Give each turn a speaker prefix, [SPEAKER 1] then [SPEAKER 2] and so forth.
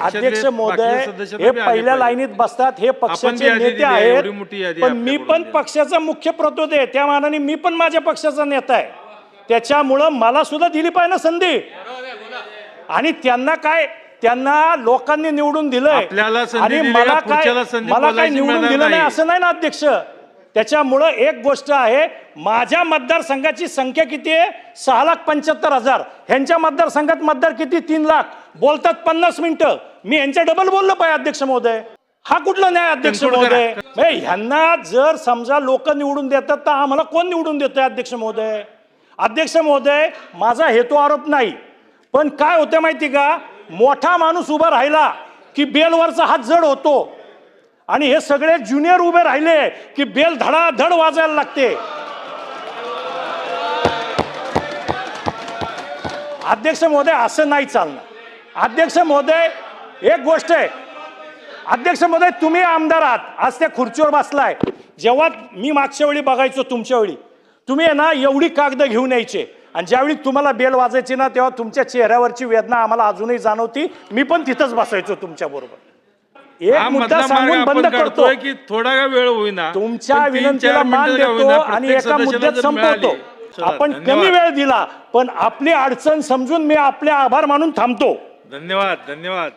[SPEAKER 1] अध्यक्ष महोदय हे पहिल्या लाईनीत बसतात, हे पक्षाचे नेते आहेत, पण मी पण पक्षाचा मुख्य प्रतोद आहे, त्या मानाने मी पण माझ्या पक्षाचा नेता आहे, त्याच्यामुळं मला सुद्धा दिली पाहिजे ना संधी. आणि त्यांना लोकांनी निवडून दिलंय आणि मला काय निवडून दिलं नाही असं नाही ना अध्यक्ष. त्याच्यामुळं एक गोष्ट आहे, माझ्या मतदारसंघाची संख्या किती आहे? 6,75,000. ह्यांच्या मतदारसंघात मतदार किती? 3 लाख. बोलतात 50 मिनिटं, मी यांच्या डबल बोललं पाहिजे अध्यक्ष महोदय. हा कुठला न्याय अध्यक्ष महोदय? ह्यांना जर समजा लोक निवडून देतात तर आम्हाला कोण निवडून देतोय अध्यक्ष महोदय? अध्यक्ष महोदय, माझा हेतू आरोप नाही, पण काय होतं माहिती का, मोठा माणूस उभा राहिला की बेलवरचा हात जड होतो आणि हे सगळे ज्युनियर उभे राहिले की बेल धडाधड वाजायला लागते. अध्यक्ष महोदय, असं नाही चालणार. अध्यक्ष महोदय, एक गोष्ट आहे, अध्यक्ष महोदय, तुम्ही आमदार आहात, आज त्या खुर्चीवर बसलाय. जेव्हा मी मागच्या वेळी बघायचो तुमच्या वेळी, तुम्ही ना एवढी कागद घेऊन यायचे आणि ज्यावेळी तुम्हाला बेल वाजायची ना तेव्हा तुमच्या चेहऱ्यावरची वेदना आम्हाला अजूनही जाणवती. मी पण तिथंच बसायचो तुमच्या बरोबर. एक मुद्दा सांगून बंद करतो
[SPEAKER 2] की थोडा वेळ होईना,
[SPEAKER 1] तुमच्या विनंतीला मान देतो आणि एका मुद्द्यात संपवतो. आपण कमी वेळ दिला, पण आपली अडचण समजून मी आपले आभार मानून थांबतो.
[SPEAKER 2] धन्यवाद.